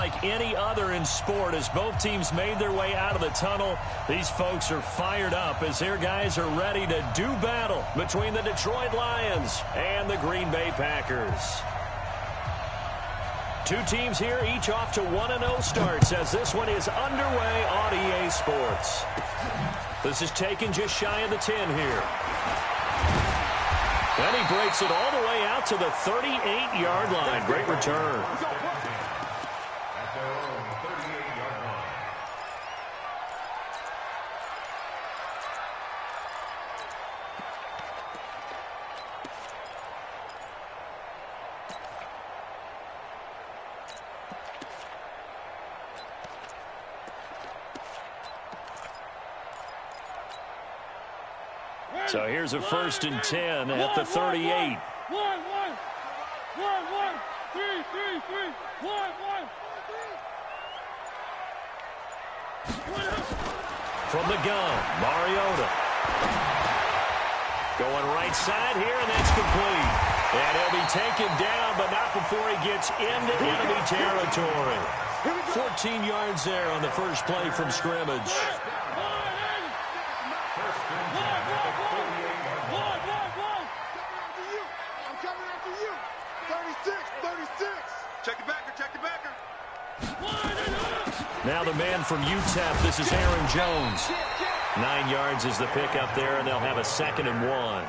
unlike any other in sport. As both teams made their way out of the tunnel, these folks are fired up as their guys are ready to do battle between the Detroit Lions and the Green Bay Packers. Two teams here, each off to 1-0 starts as this one is underway on EA Sports. This is taken just shy of the 10 here. And he breaks it all the way out to the 38-yard line. Great return. So here's a 1st and 10 at the 38. From the gun, Mariota. Going right side here, and that's complete. And he'll be taken down, but not before he gets into enemy territory. 14 yards there on the first play from scrimmage. Now the man from UTEP, this is Aaron Jones. 9 yards is the pickup there, and they'll have a 2nd and 1.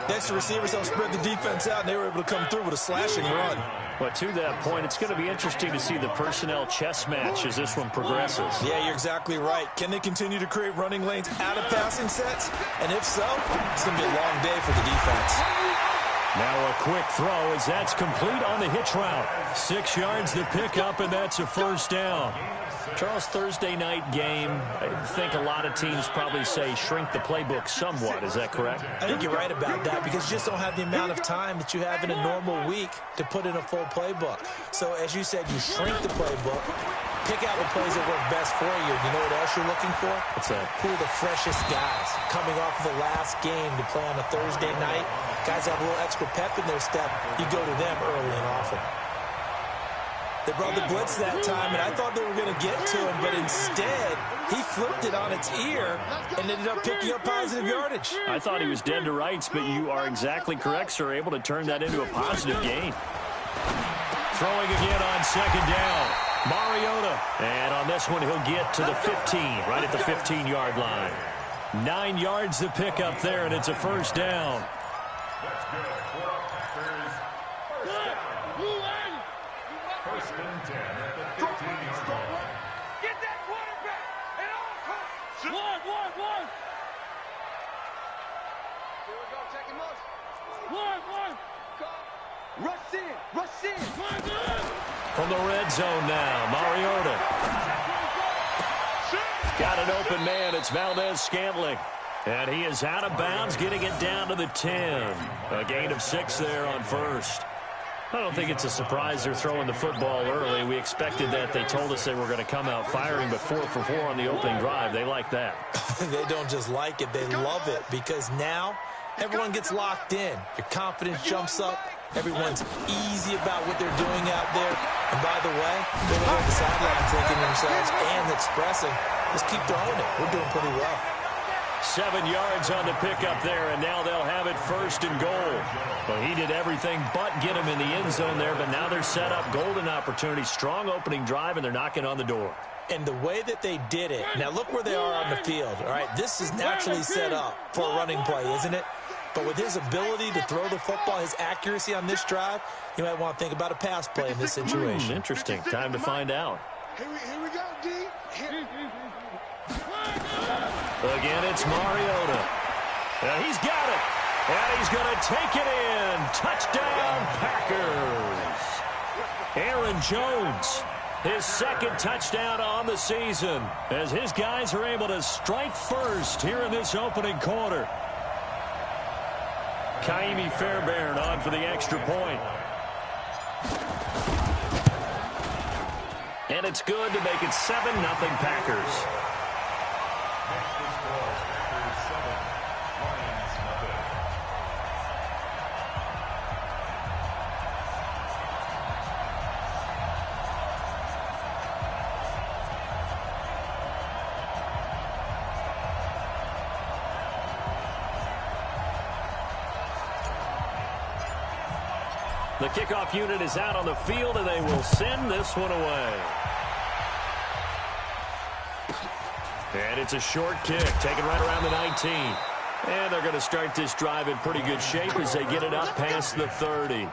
Extra receivers helped spread the defense out, and they were able to come through with a slashing run. But to that point, it's going to be interesting to see the personnel chess match as this one progresses. Yeah, you're exactly right. Can they continue to create running lanes out of passing sets? And if so, it's going to be a long day for the defense. Now a quick throw as that's complete on the hitch route. 6 yards the pickup, and that's a 1st down. Charles, Thursday night game, I think a lot of teams probably say shrink the playbook somewhat. Is that correct? I think you're right about that because you just don't have the amount of time that you have in a normal week to put in a full playbook. So as you said, you shrink the playbook, pick out the plays that work best for you. You know what else you're looking for? What's that? Who are the freshest guys coming off of the last game to play on a Thursday night? Guys have a little extra pep in their step. You go to them early and often. They brought the blitz that time, and I thought they were going to get to him, but instead, he flipped it on its ear and ended up picking up positive yardage. I thought he was dead to rights, but you are exactly correct, sir. Able to turn that into a positive gain. Throwing again on 2nd down. Mariota. And on this one, he'll get to the 15, right at the 15-yard line. 9 yards the pickup there, and it's a 1st down. From the red zone now, Mariota. Got an open man. It's Valdez-Scantling. And he is out of bounds, getting it down to the 10. A gain of 6 there on 1st. I don't think it's a surprise they're throwing the football early. We expected that. They told us they were going to come out firing, but 4 for 4 on the opening drive. They like that. They don't just like it. They love it because now everyone gets locked in. Your confidence jumps up. Everyone's easy about what they're doing out there. And by the way, they're on the sideline thinking to themselves and expressing, let's keep throwing it. We're doing pretty well. 7 yards on the pickup there, and now they'll have it 1st and goal. Well, he did everything but get him in the end zone there, but now they're set up. Golden opportunity, strong opening drive, and they're knocking on the door. And the way that they did it, now look where they are on the field. All right, this is naturally set up for a running play, isn't it? But with his ability to throw the football, his accuracy on this drive, you might want to think about a pass play in this situation. Interesting. Time to find out. Here we go, D. Again, it's Mariota. And he's got it. And he's going to take it in. Touchdown, Packers. Aaron Jones, his 2nd touchdown on the season, as his guys are able to strike first here in this opening quarter. Kaimi Fairbairn on for the extra point. And it's good to make it 7-0 Packers. The kickoff unit is out on the field, and they will send this one away. And it's a short kick, taken right around the 19. And they're going to start this drive in pretty good shape as they get it up past the 30.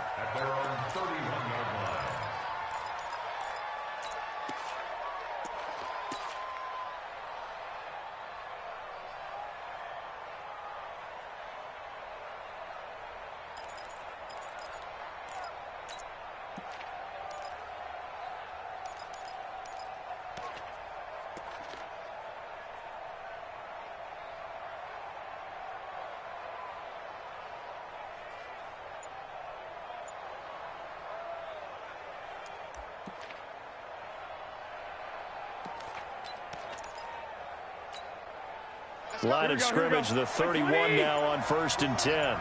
Line of scrimmage, the 31 now on 1st and 10.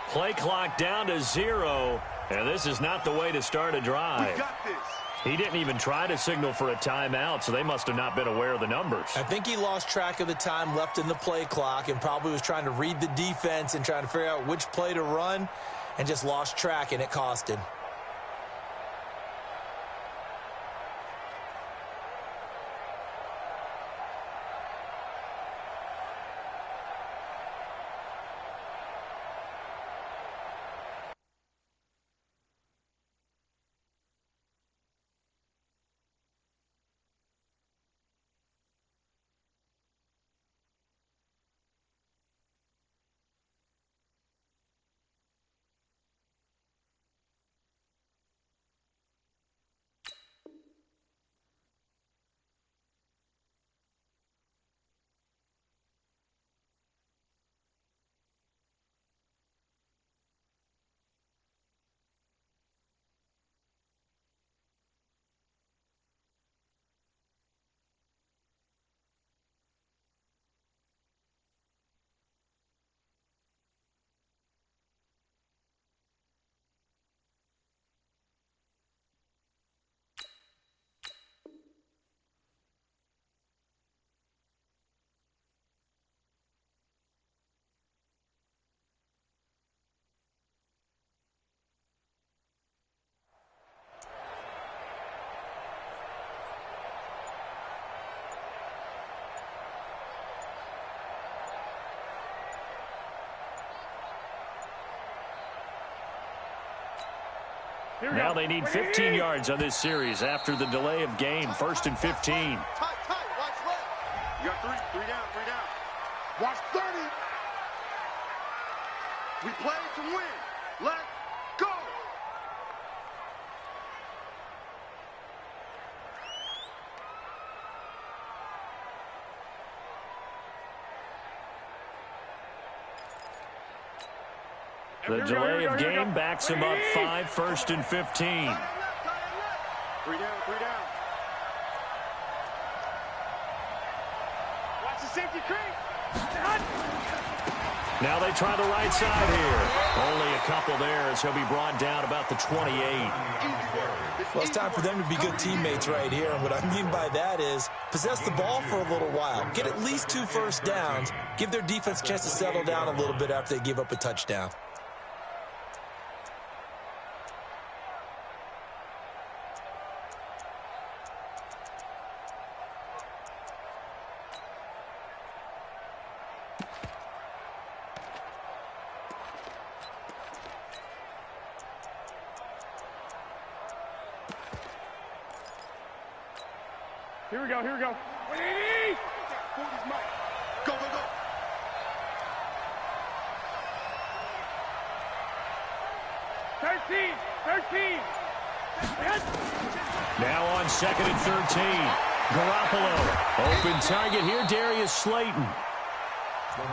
Play clock down to 0, and this is not the way to start a drive. He didn't even try to signal for a timeout, so they must have not been aware of the numbers. I think he lost track of the time left in the play clock and probably was trying to read the defense and trying to figure out which play to run and just lost track, and it cost him. Now they need 15 yards on this series after the delay of game. 1st and 15. Tight, watch left. You got three down. Watch 30. We play to win. Let's go. The delay of game backs him up 5, 1st and 15. Three down. Watch the safety creep. Now they try the right side here. Only a couple there as he'll be brought down about the 28. Well, it's time for them to be good teammates right here. And what I mean by that is possess the ball for a little while. Get at least 2 first downs. Give their defense a chance to settle down a little bit after they give up a touchdown. Here we go. 180. 40's Mike. Go. 13. Now on 2nd and 13. Garoppolo. Open target here, Darius Slayton.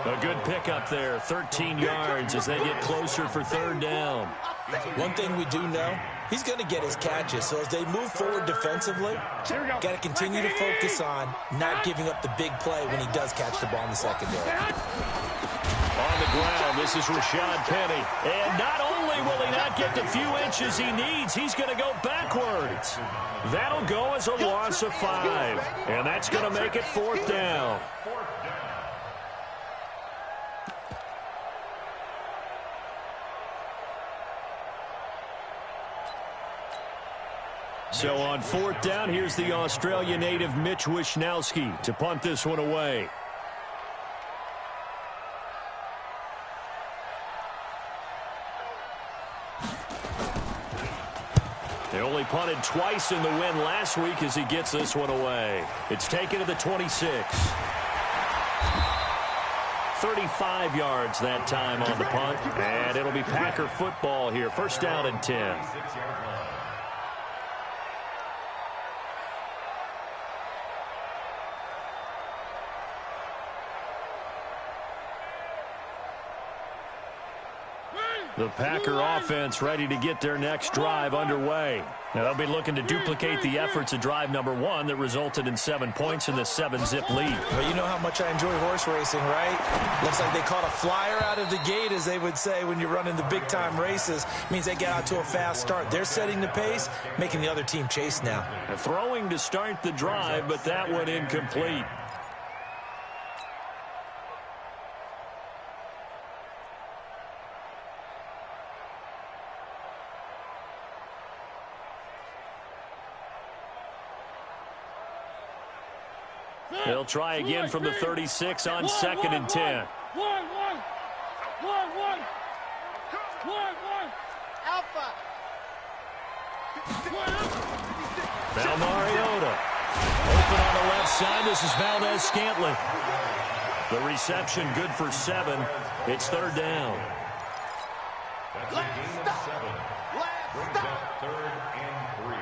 A good pickup there, 13 yards as they get closer for 3rd down. One thing we do know, he's going to get his catches. So as they move forward defensively, got to continue to focus on not giving up the big play when he does catch the ball in the secondary. On the ground, this is Rashad Penny. And not only will he not get the few inches he needs, he's going to go backwards. That'll go as a loss of 5. And that's going to make it 4th down. So on 4th down, here's the Australia native Mitch Wishnowsky to punt this one away. They only punted twice in the win last week as he gets this one away. It's taken to the 26. 35 yards that time on the punt. And it'll be Packer football here. 1st down and 10. The Packer offense ready to get their next drive underway. Now they'll be looking to duplicate the efforts of drive number 1 that resulted in 7 points in the 7-zip lead. Well, you know how much I enjoy horse racing, right? Looks like they caught a flyer out of the gate, as they would say when you're running the big-time races. Means they get out to a fast start. They're setting the pace, making the other team chase now. Throwing to start the drive, but that one incomplete. They'll try again from the 36 on 2nd and 10. Alpha. Now Mariota. Open on the left side. This is Valdez-Scantling. The reception good for 7. It's 3rd down. Let's stop. Let's stop. 3rd and 3.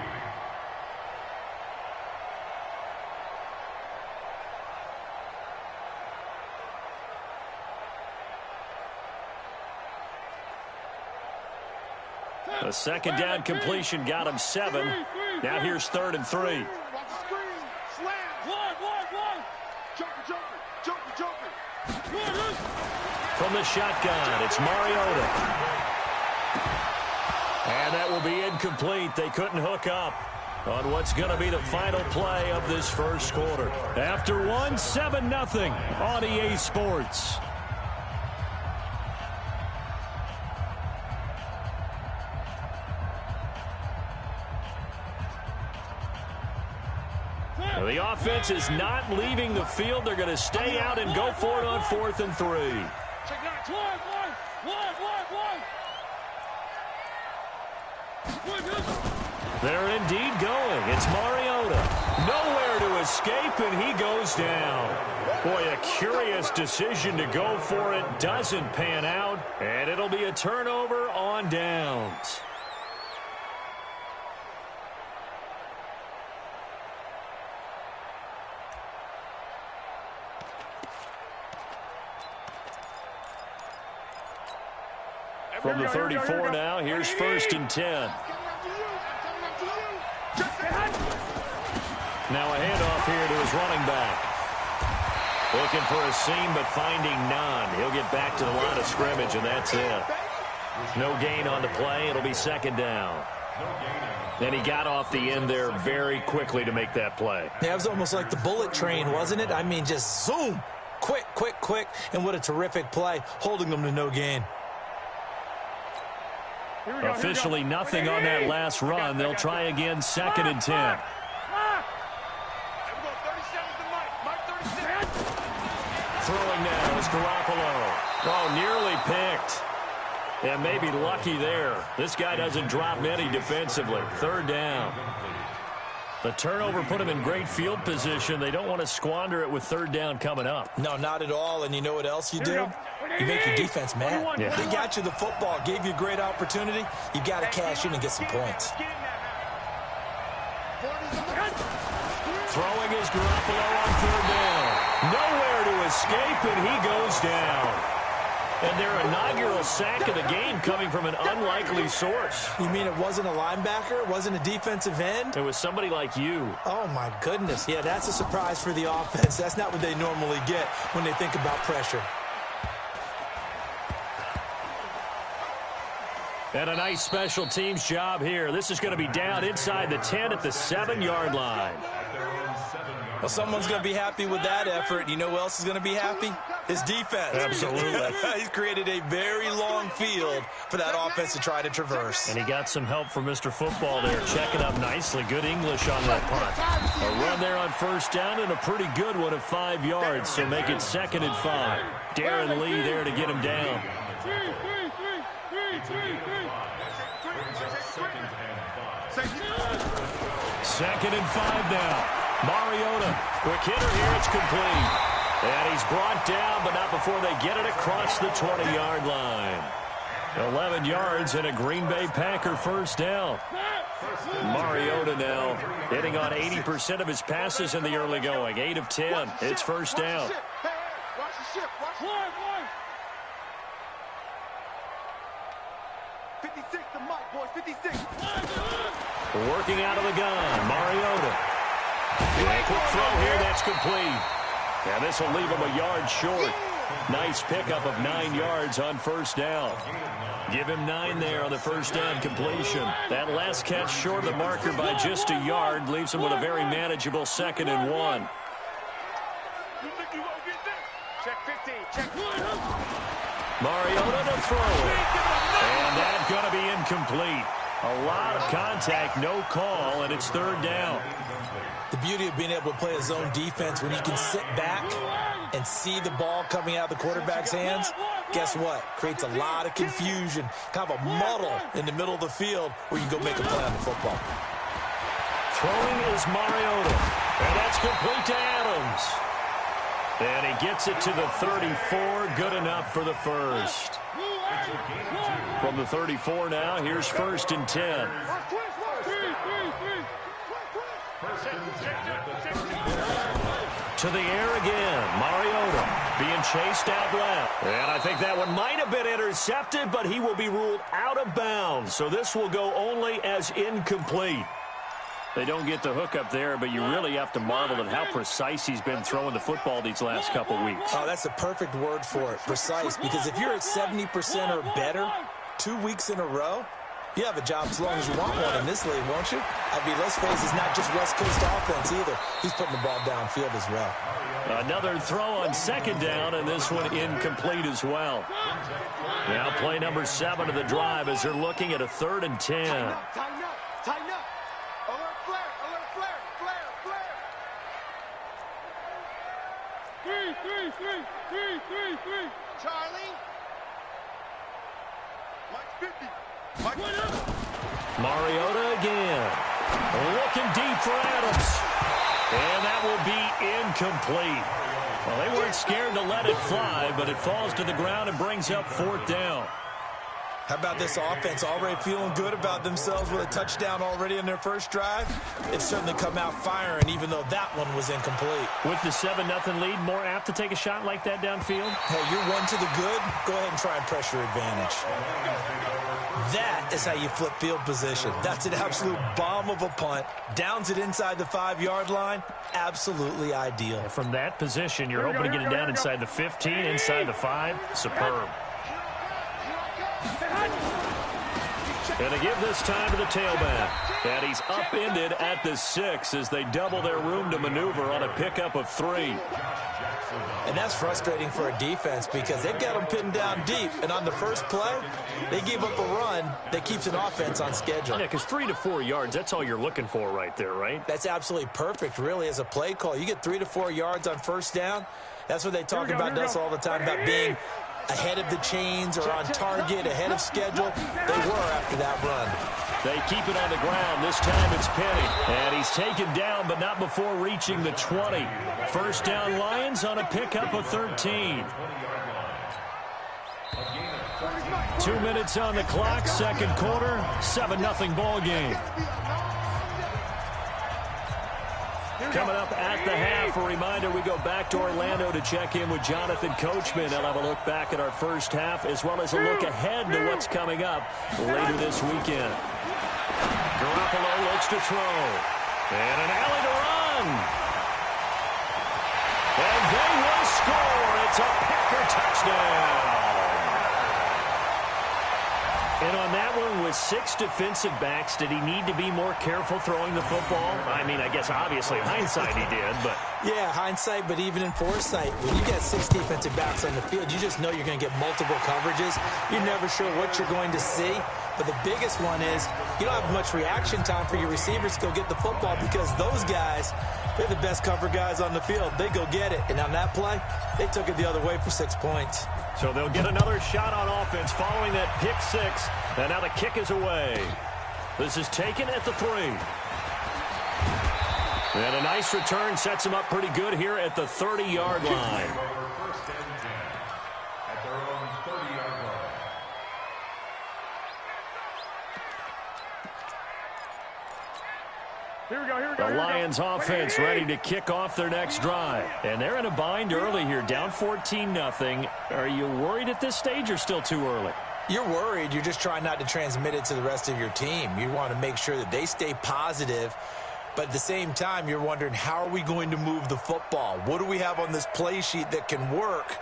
A 2nd down completion got him 7. Now here's 3rd and 3. Watch the screen. Slam. Jumper. From the shotgun, it's Mariota. And that will be incomplete. They couldn't hook up on what's going to be the final play of this 1st quarter. After 1, 7-0 on EA Sports. The offense is not leaving the field. They're going to stay out and go for it on 4th and 3. They're indeed going. It's Mariota. Nowhere to escape, and he goes down. Boy, a curious decision to go for it. Doesn't pan out, and it'll be a turnover on downs. From the 34 now, here's 1st and 10. Now a handoff here to his running back. Looking for a seam, but finding none. He'll get back to the line of scrimmage, and that's it. No gain on the play. It'll be 2nd down. And he got off the end there very quickly to make that play. Yeah, it was almost like the bullet train, wasn't it? I mean, just zoom. Quick. And what a terrific play, holding them to no gain. Officially nothing on that last run. They'll try again 2nd and 10. Throwing now is Garoppolo. Oh, nearly picked. And maybe lucky there. This guy doesn't drop many defensively. 3rd down. The turnover put him in great field position. They don't want to squander it with 3rd down coming up. No, not at all. And you know what else you do? You make your defense mad. Yeah. They got you the football, gave you a great opportunity. You got to cash in and get some points. Throwing is Garoppolo on 3rd down. Nowhere to escape, and he goes down. And their inaugural sack of the game coming from an unlikely source. You mean it wasn't a linebacker? It wasn't a defensive end? It was somebody like you. Oh, my goodness. Yeah, that's a surprise for the offense. That's not what they normally get when they think about pressure. And a nice special teams job here. This is going to be down inside the 10 at the 7-yard line. At their own 7-yard Well, someone's going to be happy with that effort. You know who else is going to be happy? His defense. Absolutely. He's created a very long field for that offense to try to traverse. And he got some help from Mr. Football there, checking up nicely. Good English on that punt. A run there on first down and a pretty good one of 5 yards, so make it 2nd and 5. Darren Lee there to get him down. Second and 5 now. Mariota, quick hitter here, it's complete. And he's brought down, but not before they get it across the 20-yard line. 11 yards and a Green Bay Packer first down. Mariota now hitting on 80% of his passes in the early going. 8 of 10. It's first down. 56 to Mike, boys, 56. Working out of the gun, Mariota. Yeah, quick throw here, that's complete. And this will leave him a yard short. Nice pickup of 9 yards on first down. Give him 9 there on the first down completion. That last catch short of the marker by just a yard leaves him with a very manageable 2nd and 1. Check 15, check. Mariota to throw it. And that's going to be incomplete. A lot of contact, no call, and it's 3rd down. The beauty of being able to play a zone defense when you can sit back and see the ball coming out of the quarterback's hands, guess what? Creates a lot of confusion, kind of a muddle in the middle of the field where you go make a play on the football. Throwing is Mariota, and that's complete to Adams. And he gets it to the 34, good enough for the first. From the 34 now, here's 1st and 10. To the air again, Mariota being chased out left. And I think that one might have been intercepted, but he will be ruled out of bounds. So this will go only as incomplete. They don't get the hook up there, but you really have to marvel at how precise he's been throwing the football these last couple weeks. Oh, that's the perfect word for it, precise, because if you're at 70% or better 2 weeks in a row, you have a job as long as you want one in this league, won't you? I mean, let's face it, it's not just West Coast offense either. He's putting the ball downfield as well. Another throw on 2nd down, and this one incomplete as well. Now play number 7 of the drive as they're looking at a 3rd and 10. Tighten up, tighten up, tighten up. Alert flare, alert flare, flare, flare. 3. Charlie. Mike 50. Mike. Mariota again. Looking deep for Adams. And that will be incomplete. Well, they weren't scared to let it fly, but it falls to the ground and brings up 4th down. How about this offense already feeling good about themselves with a touchdown already in their first drive? They've certainly come out firing, even though that one was incomplete. With the 7-0 lead, more apt to take a shot like that downfield? Hey, you're 1 to the good. Go ahead and try and pressure advantage. That is how you flip field position. That's an absolute bomb of a punt. Downs it inside the 5-yard line. Absolutely ideal. From that position, you're hoping to get it down inside the 15, inside the 5. Superb. And they give this time to the tailback. And he's upended at the 6 as they double their room to maneuver on a pickup of 3. And that's frustrating for a defense because they've got them pinned down deep. And on the first play, they give up a run that keeps an offense on schedule. Yeah, because 3 to 4 yards, that's all you're looking for right there, right? That's absolutely perfect, really, as a play call. You get 3 to 4 yards on first down. That's what they talk about us all the time, about being ahead of the chains or on target, ahead of schedule. They were after that run. They keep it on the ground. This time it's Penny. And he's taken down, but not before reaching the 20. First down Lions on a pickup of 13. 2 minutes on the clock, second quarter, 7-0 ball game. Coming up at the half, a reminder, we go back to Orlando to check in with Jonathan Coachman. They'll have a look back at our first half as well as a look ahead to what's coming up later this weekend. Garoppolo looks to throw. And an alley to run. And they will score. It's a Packer touchdown. And on that one, with 6 defensive backs, did he need to be more careful throwing the football? I mean, I guess obviously hindsight he did, but... Yeah, hindsight, but even in foresight, when you got 6 defensive backs on the field, you just know you're going to get multiple coverages. You're never sure what you're going to see. But the biggest one is you don't have much reaction time for your receivers to go get the football because those guys, they're the best cover guys on the field. They go get it. And on that play, they took it the other way for 6 points. So they'll get another shot on offense following that pick 6. And now the kick is away. This is taken at the 3. And a nice return sets him up pretty good here at the 30-yard line. Here we go, The Lions offense ready to kick off their next drive. And they're in a bind early here, down 14-0. Are you worried at this stage or still too early? You're worried. You're just trying not to transmit it to the rest of your team. You want to make sure that they stay positive. But at the same time, you're wondering, how are we going to move the football? What do we have on this play sheet that can work?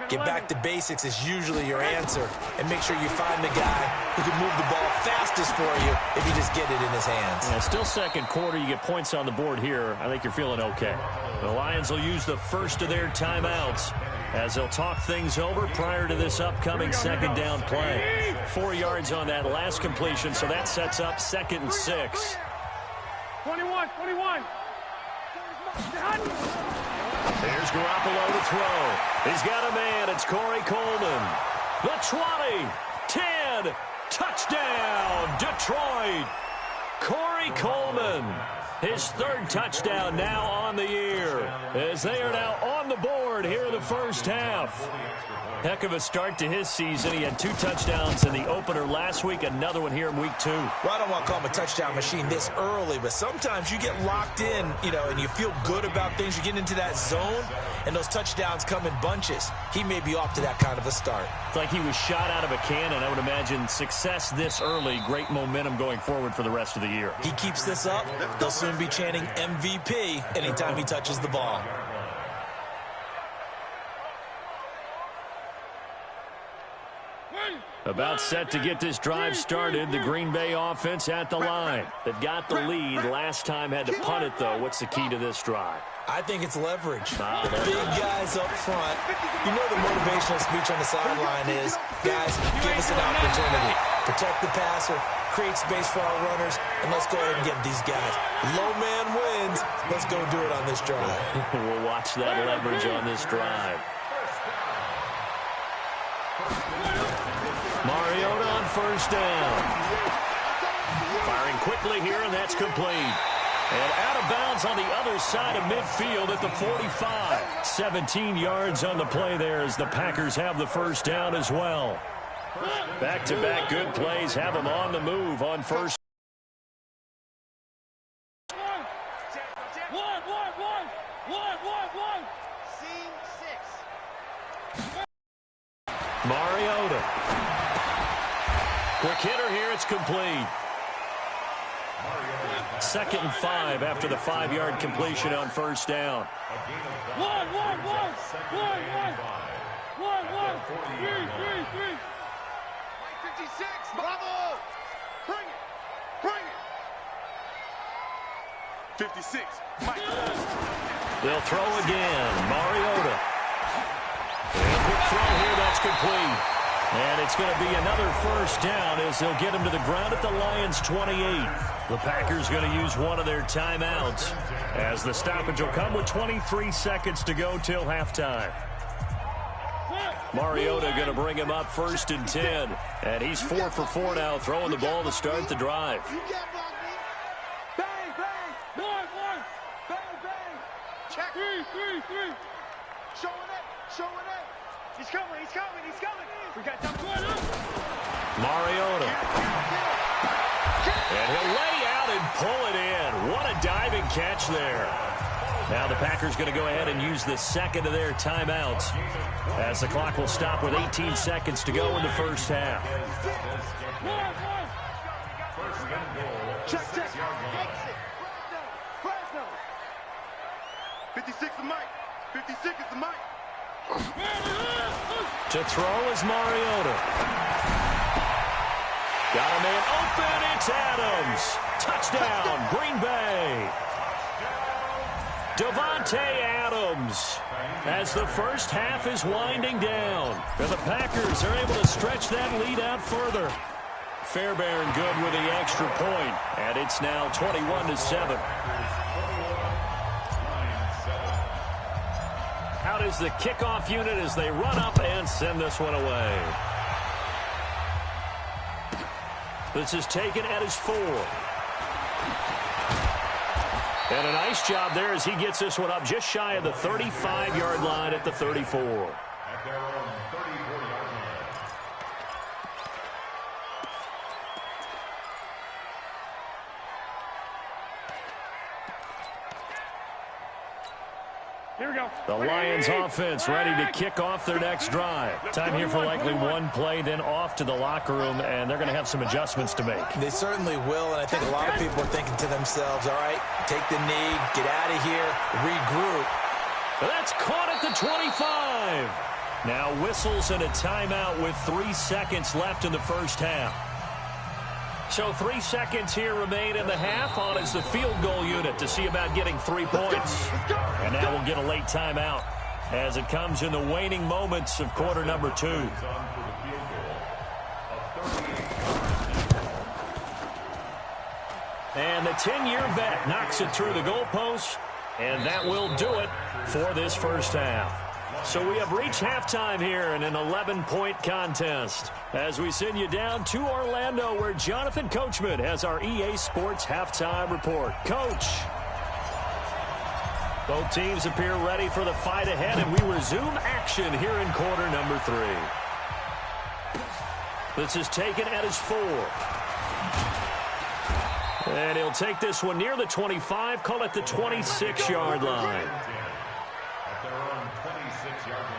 Get back to basics is usually your answer. And make sure you find the guy who can move the ball fastest for you if you just get it in his hands. Yeah, still second quarter. You get points on the board here. I think you're feeling okay. The Lions will use the first of their timeouts as they'll talk things over prior to this upcoming second down play. 4 yards on that last completion, so that sets up 2nd and 6. 21. Here's Garoppolo to throw. He's got a man. It's Corey Coleman. The 20, 10, touchdown, Detroit. Corey Coleman, his 3rd touchdown now on the year, as they are now on the board here in the first half. Heck of a start to his season. He had 2 touchdowns in the opener last week, another one here in week 2. Well, I don't want to call him a touchdown machine this early, but sometimes you get locked in, and you feel good about things. You get into that zone, and those touchdowns come in bunches. He may be off to that kind of a start. It's like he was shot out of a cannon. I would imagine success this early, great momentum going forward for the rest of the year. He keeps this up, they'll soon be chanting MVP anytime he touches the ball. About set to get this drive started. The Green Bay offense at the line. They've got the lead. Last time had to punt it, though. What's the key to this drive? I think it's leverage. Big guys up front. You know the motivational speech on the sideline is, guys, give us an opportunity. Protect the passer, create space for our runners, and let's go ahead and get these guys. Low man wins. Let's go do it on this drive. We'll watch that leverage on this drive. Mariota on first down. Firing quickly here, and that's complete. And out of bounds on the other side of midfield at the 45. 17 yards on the play there as the Packers have the first down as well. Back-to-back good plays have them on the move on first. Mariota. Quick hitter here, it's complete. 2nd and 5 after the 5-yard completion on first down. 56, bravo! Bring it! 56, Mike. They'll throw again. Mariota. And quick throw here, that's complete. And it's going to be another first down as they'll get him to the ground at the Lions' 28. The Packers going to use one of their timeouts as the stoppage will come with 23 seconds to go till halftime. Mariota going to bring him up 1st and 10. And he's 4 for 4 now, throwing the ball to start the drive. Bang, bang! One! Bang, bang! Check! Three! Showing it! He's coming! We got time. Mariota. And he'll lay out and pull it in. What a diving catch there. Now the Packers going to go ahead and use the second of their timeouts as the clock will stop with 18 seconds to go in the first half. Check. Exit. 56 is Mike. 56 is the Mike. To throw is Mariota. Got a man open. It's Adams. Touchdown, Green Bay. Davante Adams as the first half is winding down. And the Packers are able to stretch that lead out further. Fairbairn good with the extra point, and it's now 21-7. Out is the kickoff unit as they run up and send this one away. This is taken at his 4. And a nice job there as he gets this one up just shy of the 35-yard line at the 34. At their own 34-yard line. Here we go. The Lions offense ready to kick off their next drive. Time here for likely one play, then off to the locker room, and they're going to have some adjustments to make. They certainly will, and I think a lot of people are thinking to themselves, all right, take the knee, get out of here, regroup. That's caught at the 25. Now whistles and a timeout with 3 seconds left in the first half. So 3 seconds here remain in the half. On is the field goal unit to see about getting 3 points. And now we'll get a late timeout as it comes in the waning moments of quarter number 2. And the 10-year vet knocks it through the goalpost, and that will do it for this first half. So we have reached halftime here in an 11-point contest as we send you down to Orlando where Jonathan Coachman has our EA Sports halftime report. Coach. Both teams appear ready for the fight ahead, and we resume action here in quarter number 3. This is taken at his 4. And he'll take this one near the 25, call it the 26-yard line. At their own 26-yard line.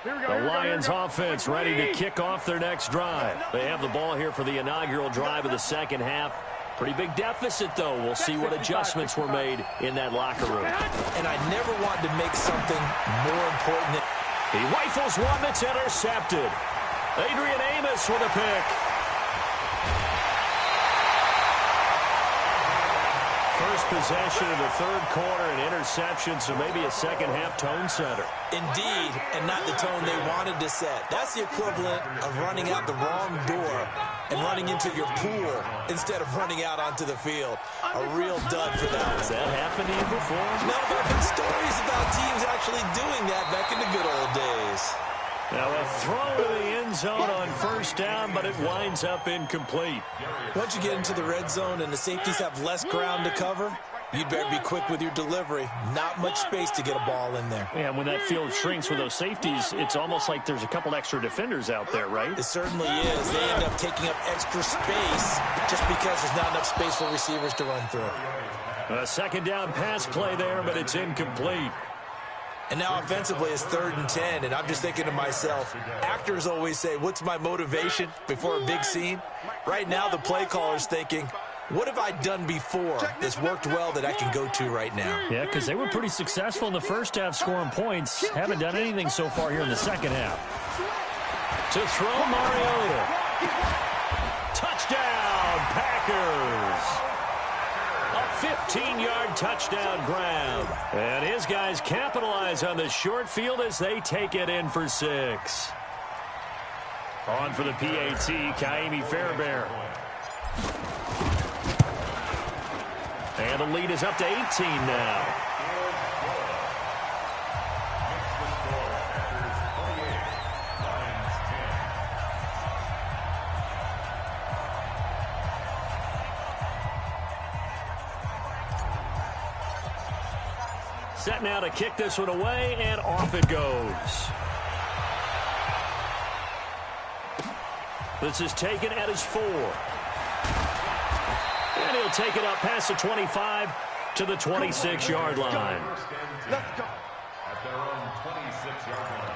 The Lions offense ready to kick off their next drive. They have the ball here for the inaugural drive of the second half. Pretty big deficit, though. We'll see what adjustments were made in that locker room. And I never wanted to make something more important than... He rifles one that's intercepted. Adrian Amos with a pick. First possession of the third quarter, an interception, so maybe a second-half tone setter. Indeed, and not the tone they wanted to set. That's the equivalent of running out the wrong door and running into your pool instead of running out onto the field. A real dud for that. Has that happened to you before? No, there have been stories about teams actually doing that back in the good old days. Now a throw to the end zone on first down, but it winds up incomplete. Once you get into the red zone and the safeties have less ground to cover, you'd better be quick with your delivery. Not much space to get a ball in there. Yeah, when that field shrinks with those safeties, it's almost like there's a couple extra defenders out there, right? It certainly is. They end up taking up extra space just because there's not enough space for receivers to run through. A second down pass play there, but it's incomplete. And now offensively it's 3rd and 10, and I'm just thinking to myself, actors always say, what's my motivation before a big scene? Right now the play caller's thinking, what have I done before that's worked well that I can go to right now? Yeah, because they were pretty successful in the first half scoring points. Haven't done anything so far here in the second half. To throw, Mariota. Touchdown, Packers. A 15-yard touchdown grab. And his guys capitalize on the short field as they take it in for 6. On for the PAT, Kaimi Fairbairn. And the lead is up to 18 now. Set now to kick this one away, and off it goes. This is taken at his 4. And he'll take it up past the 25 to the 26-yard line. Let's go. At their own 26-yard line.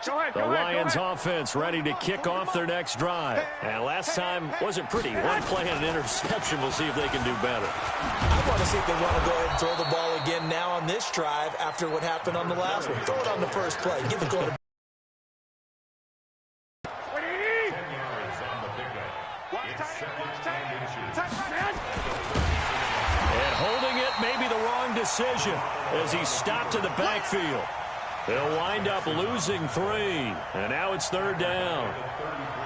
The Lions offense ready to kick off their next drive. And last time wasn't pretty. One play and an interception. We'll see if they can do better. I want to see if they want to go ahead and throw the ball again now on this drive after what happened on the last one. Throw it on the first play. Give the quarterback. And holding it may be the wrong decision as he stopped in the backfield. They'll wind up losing 3. And now it's 3rd down.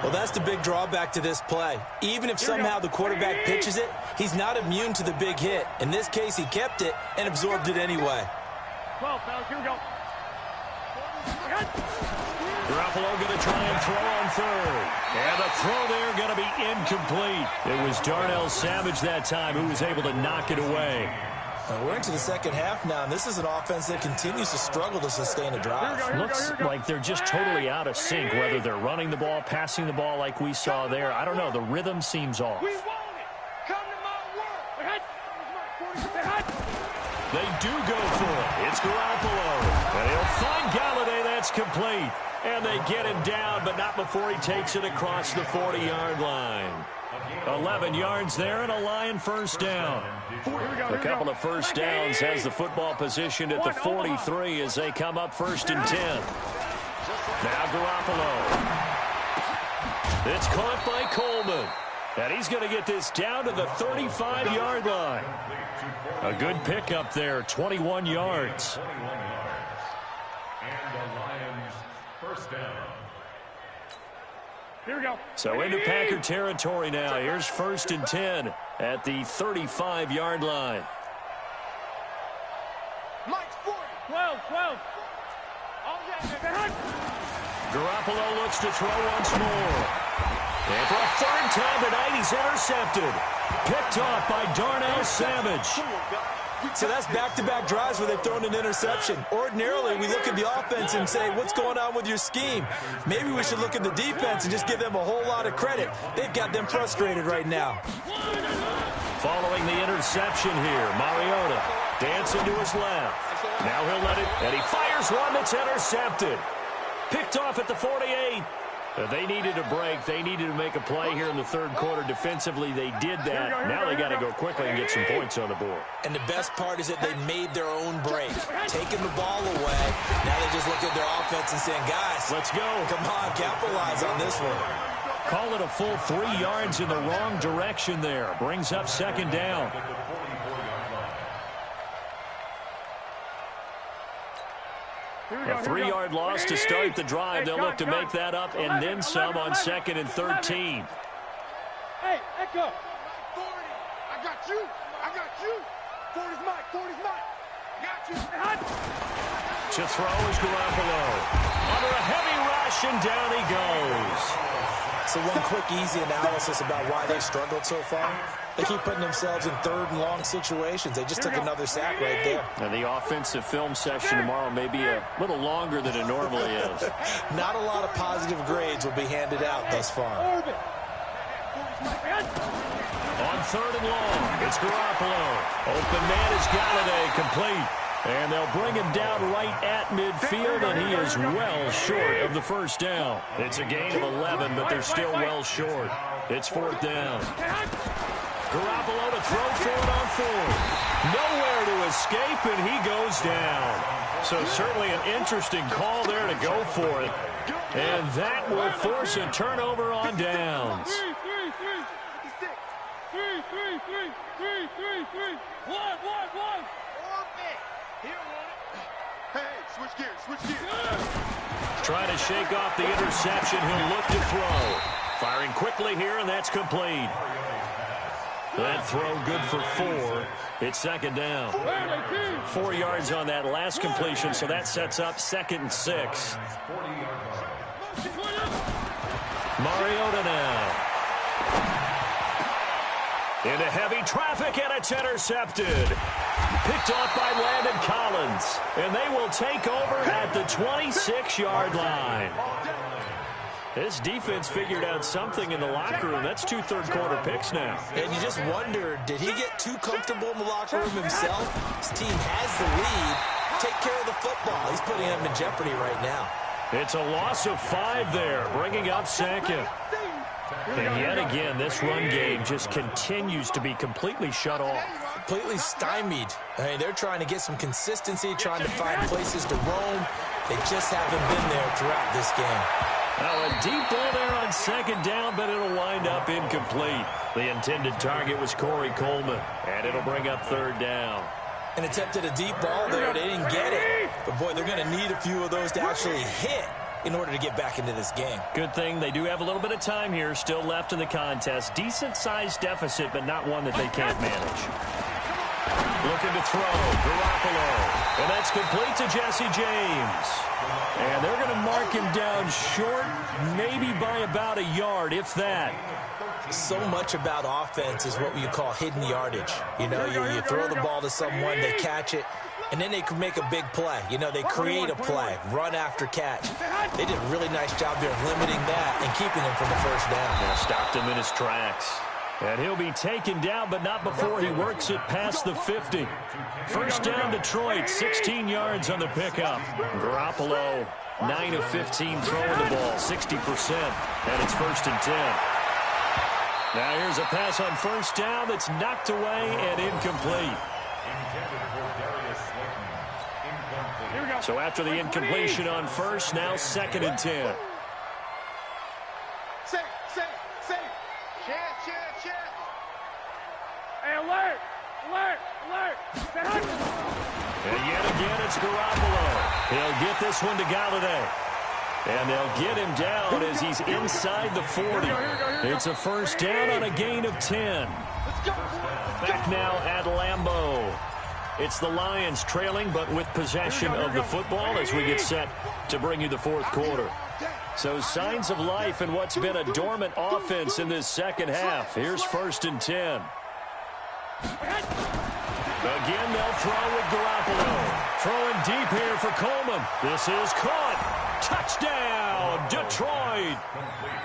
Well, that's the big drawback to this play. Even if somehow the quarterback pitches it, he's not immune to the big hit. In this case, he kept it and absorbed it anyway. 12, fellas, here we go. Garoppolo going to try and throw on 3rd. And the throw there going to be incomplete. It was Darnell Savage that time who was able to knock it away. We're into the second half now, and this is an offense that continues to struggle to sustain a drive. Looks like they're just totally out of sync, whether they're running the ball, passing the ball like we saw there. I don't know. The rhythm seems off. We want it. Come to my world. They do go for it. It's Garoppolo. And he'll find Galladay. That's complete. And they get him down, but not before he takes it across the 40-yard line. 11 yards there and a Lion first down. A couple of first downs has the football positioned at the 43 as they come up 1st and 10. Now Garoppolo. It's caught by Coleman. And he's going to get this down to the 35-yard line. A good pickup there, 21 yards. And the Lions first down. Here we go. So into Packer territory now. Here's 1st and 10 at the 35-yard line. Mike's 40. 12. Garoppolo looks to throw once more. And for a 3rd time tonight, he's intercepted. Picked off by Darnell Savage. So that's back-to-back drives where they've thrown an interception. Ordinarily, we look at the offense and say, what's going on with your scheme? Maybe we should look at the defense and just give them a whole lot of credit. They've got them frustrated right now. Following the interception here, Mariota dancing to his left. Now he'll let it, and he fires one that's intercepted. Picked off at the 48. They needed a break. They needed to make a play here in the 3rd quarter. Defensively, they did that. Now they got to go quickly and get some points on the board. And the best part is that they made their own break, taking the ball away. Now they just look at their offense and saying, guys, let's go. Come on, capitalize on this one. Call it a full 3 yards in the wrong direction there. Brings up 2nd down. A 3-yard loss to start the drive. They'll look to make that up and then some on 2nd and 13. Hey, Echo. 40. I got you. 40's Mike. Got you. To throw is Garoppolo. Under a heavy rush, and down he goes. So one quick, easy analysis about why they struggled so far. They keep putting themselves in 3rd and long situations. They just took another sack right there. And the offensive film session tomorrow may be a little longer than it normally is. Not a lot of positive grades will be handed out thus far. On 3rd and long, it's Garoppolo. Open man is Galladay, complete. And they'll bring him down right at midfield, and he is well short of the first down. It's a gain of 11, but they're still well short. It's 4th down. Garoppolo to throw for it on 4th. Nowhere to escape, and he goes down. So certainly an interesting call there to go for it. And that will force a turnover on downs. 3. 1. Hey, switch gears. Trying to shake off the interception. He'll look to throw. Firing quickly here, and that's complete. That throw good for 4. It's 2nd down. 4 yards on that last completion, so that sets up 2nd and 6. Mariota now. Into heavy traffic, and it's intercepted. Picked off by Landon Collins. And they will take over at the 26-yard line. This defense figured out something in the locker room. That's 2 third-quarter picks now. And you just wonder, did he get too comfortable in the locker room himself? His team has the lead. Take care of the football. He's putting them in jeopardy right now. It's a loss of 5 there, bringing up second. And yet again, this run game just continues to be completely shut off. Completely stymied. I mean, they're trying to get some consistency, trying to find places to roam. They just haven't been there throughout this game. Now a deep ball there on second down, but it'll wind up incomplete. The intended target was Corey Coleman, and it'll bring up third down. And attempted a deep ball there. They didn't get it. But, boy, they're going to need a few of those to actually hit in order to get back into this game. Good thing they do have a little bit of time here still left in the contest. Decent-sized deficit, but not one that they can't manage. Looking to throw, Garoppolo. And that's complete to Jesse James. And they're going to mark him down short, maybe by about a yard, if that. So much about offense is what you call hidden yardage. You know, you throw the ball to someone, they catch it, and then they can make a big play. You know, they create a play, run after catch. They did a really nice job there of limiting that and keeping him from the first down. Yeah, stopped him in his tracks. And he'll be taken down, but not before he works it past the 50. First down, Detroit, 16 yards on the pickup. Garoppolo, 9 of 15 throwing the ball, 60%, and it's first and 10. Now here's a pass on first down that's knocked away and incomplete. So after the incompletion on first, now second and 10. Hey, alert! Alert! Alert! And yet again, it's Garoppolo. He'll get this one to Galladay. And they'll get him down as he's inside the 40. It's a first down on a gain of 10. Back now at Lambeau. It's the Lions trailing, but with possession of the football as we get set to bring you the fourth quarter. So signs of life in what's been a dormant offense in this second half. Here's first and 10. Again, they'll throw with Garoppolo. Throwing deep here for Coleman. This is caught. Touchdown, Detroit.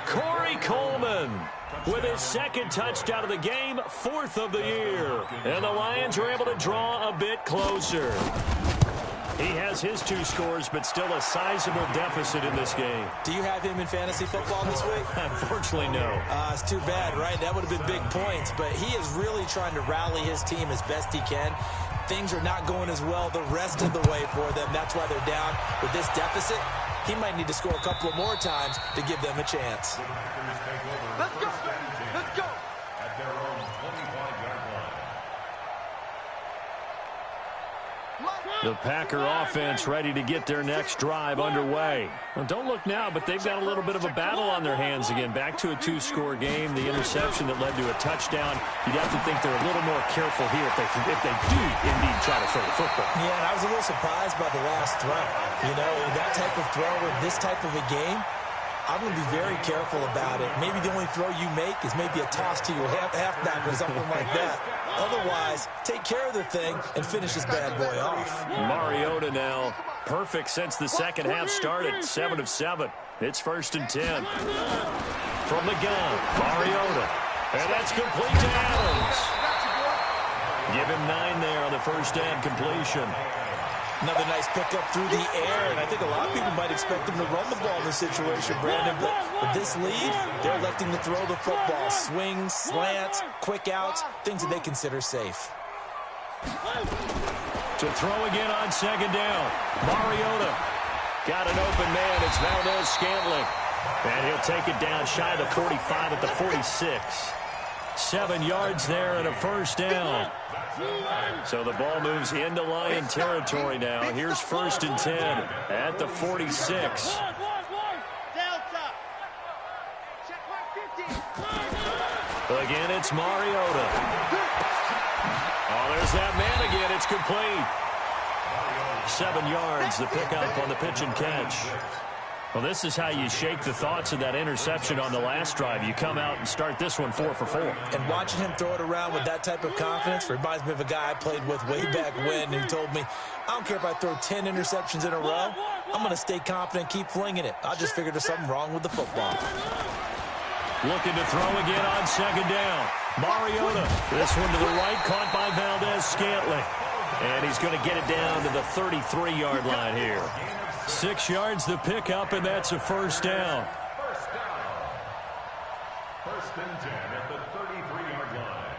Corey Coleman with his second touchdown of the game, 4th of the year. And the Lions are able to draw a bit closer. He has his 2 scores, but still a sizable deficit in this game. Do you have him in fantasy football this week? Unfortunately, no. It's too bad, right? That would have been big points. But he is really trying to rally his team as best he can. Things are not going as well the rest of the way for them. That's why they're down. With this deficit, he might need to score a couple of more times to give them a chance. Let's go! Let's go! The Packer offense ready to get their next drive underway. Well, don't look now, but they've got a little bit of a battle on their hands again. Back to a 2-score game. The interception that led to a touchdown. You'd have to think they're a little more careful here if they do indeed try to throw the football. Yeah, and I was a little surprised by the last throw. You know, that type of throw in this type of a game, I'm going to be very careful about it. Maybe the only throw you make is maybe a toss to your halfback or something like that. Otherwise, take care of the thing and finish this bad boy off. Mariota now, perfect since the second half started, 7 of 7. It's first and 10. From the gun, Mariota. And that's complete to Adams. Give him 9 there on the first down completion. Another nice pickup through the air, and I think a lot of people might expect them to run the ball in this situation, Brandon. But with this lead, they're electing to throw the football. Swings, slants, quick outs, things that they consider safe. To throw again on second down. Mariota got an open man. It's Valdez-Scantling. And he'll take it down shy of the 45 at the 46. 7 yards there and a first down. So the ball moves into Lion territory now. Here's first and 10 at the 46. Again, it's Mariota. Oh, there's that man again. It's complete. 7 yards, the pickup on the pitch and catch. Well, this is how you shake the thoughts of that interception on the last drive. You come out and start this one 4 for 4. And watching him throw it around with that type of confidence reminds me of a guy I played with way back when who told me, I don't care if I throw 10 interceptions in a row. I'm going to stay confident, keep flinging it. I just figured there's something wrong with the football. Looking to throw again on second down. Mariota, this one to the right, caught by Valdez-Scantling. And he's going to get it down to the 33-yard line here. 6 yards the pickup, and that's a first down. First down. First and 10 at the 33-yard line.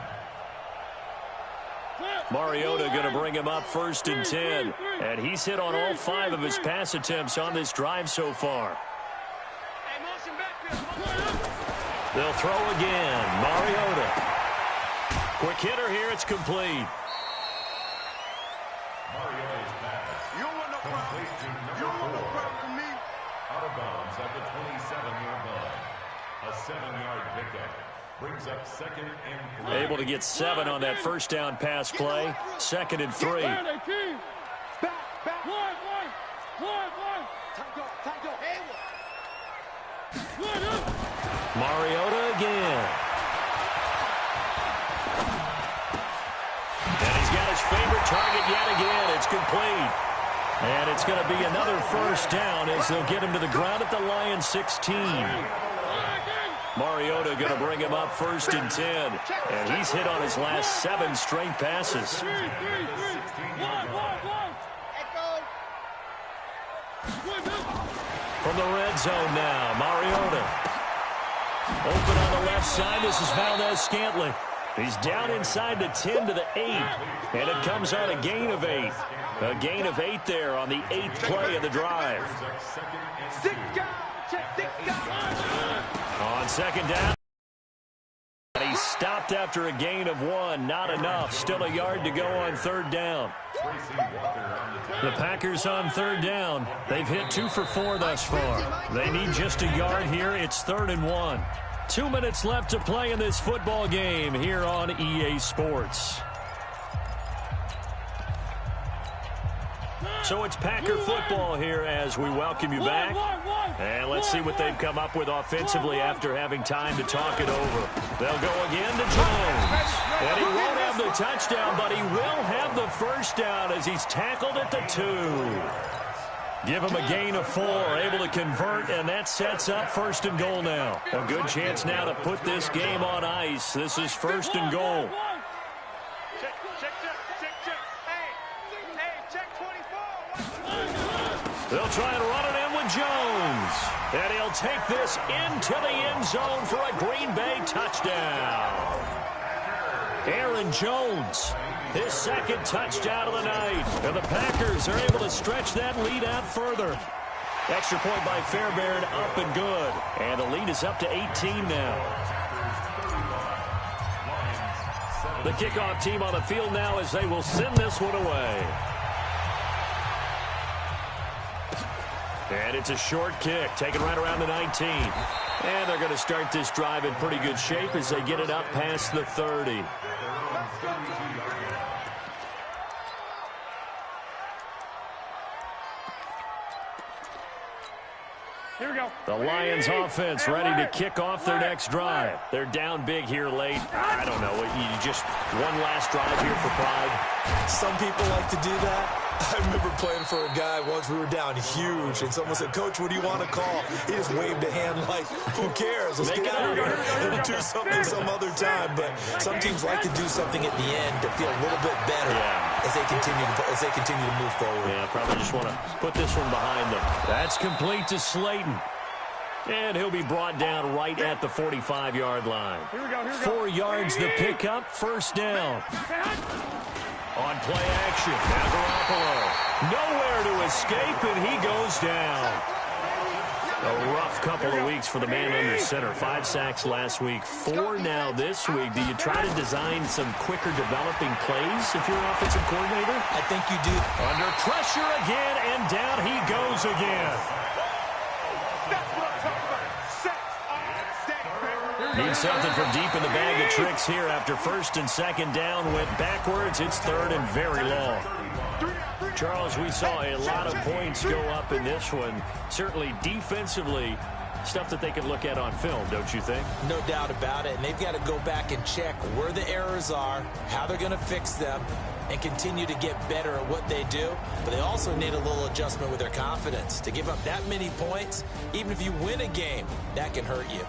Mariota going to bring him up first and 10. And he's hit on all 5 of his pass attempts on this drive so far. They'll throw again. Mariota. Quick hitter here. It's complete. Mariota's pass. You don't want no problem. Complete to You don't want no number 4. problem from me. Out of bounds at the 27-yard line. A 7-yard pickup. Brings up second and 3. Able to get 7 on that first down pass play. Second and 3. Back. Mariota again. And he's got his favorite target yet again. It's complete. And it's going to be another first down as they'll get him to the ground at the Lions 16. Mariota going to bring him up first and 10. And he's hit on his last 7 straight passes. From the red zone now, Mariota. Open on the left side. This is Valdez-Scantling. He's down inside the 10 to the 8. And it comes on a gain of 8. A gain of 8 there on the 8th play of the drive. On second down. He stopped after a gain of 1. Not enough. Still a yard to go on third down. The Packers on third down. They've hit 2 for 4 thus far. They need just a yard here. It's 3rd and 1. 2 minutes left to play in this football game here on EA Sports. So it's Packer football here as we welcome you back. And let's see what they've come up with offensively after having time to talk it over. They'll go again to Jones. And he won't have the touchdown, but he will have the first down as he's tackled at the 2. Give him a gain of 4, able to convert, and that sets up 1st and goal now. A good chance now to put this game on ice. This is 1st and goal. They'll try and run it in with Jones. And he'll take this into the end zone for a Green Bay touchdown. Aaron Jones, his 2nd touchdown of the night. And the Packers are able to stretch that lead out further. Extra point by Fairbairn, up and good. And the lead is up to 18 now. The kickoff team on the field now as they will send this one away. And it's a short kick, taken right around the 19. And they're going to start this drive in pretty good shape as they get it up past the 30. Here we go. The Lions offense ready to kick off their next drive. They're down big here late. I don't know. You just one last drive here for pride. Some people like to do that. I remember playing for a guy once. We were down huge, and someone said, "Coach, what do you want to call?" He just waved a hand like, "Who cares? Let's get out of here and do something some other time." But some teams like to do something at the end to feel a little bit better as they continue to move forward. Yeah, probably just want to put this one behind them. That's complete to Slayton. And he'll be brought down right at the 45-yard line. Here we go. 4 yards the pickup, first down. On play action, now Garoppolo. Nowhere to escape, and he goes down. A rough couple of weeks for the man under center. 5 sacks last week, 4 now this week. Do you try to design some quicker developing plays if you're an offensive coordinator? I think you do. Under pressure again, and down he goes again. Need something from deep in the bag of tricks here after 1st and 2nd down. Went backwards. It's 3rd and very long. Charles, we saw a lot of points go up in this one. Certainly defensively, stuff that they can look at on film, don't you think? No doubt about it. And they've got to go back and check where the errors are, how they're going to fix them, and continue to get better at what they do. But they also need a little adjustment with their confidence. To give up that many points, even if you win a game, that can hurt you.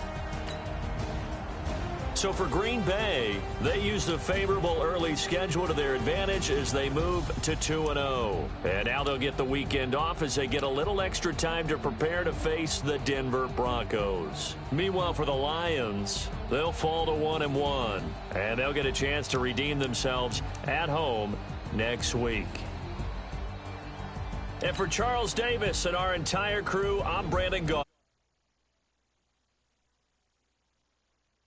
So for Green Bay, they used a favorable early schedule to their advantage as they move to 2-0. And now they'll get the weekend off as they get a little extra time to prepare to face the Denver Broncos. Meanwhile, for the Lions, they'll fall to 1-1. And they'll get a chance to redeem themselves at home next week. And for Charles Davis and our entire crew, I'm Brandon Gaw.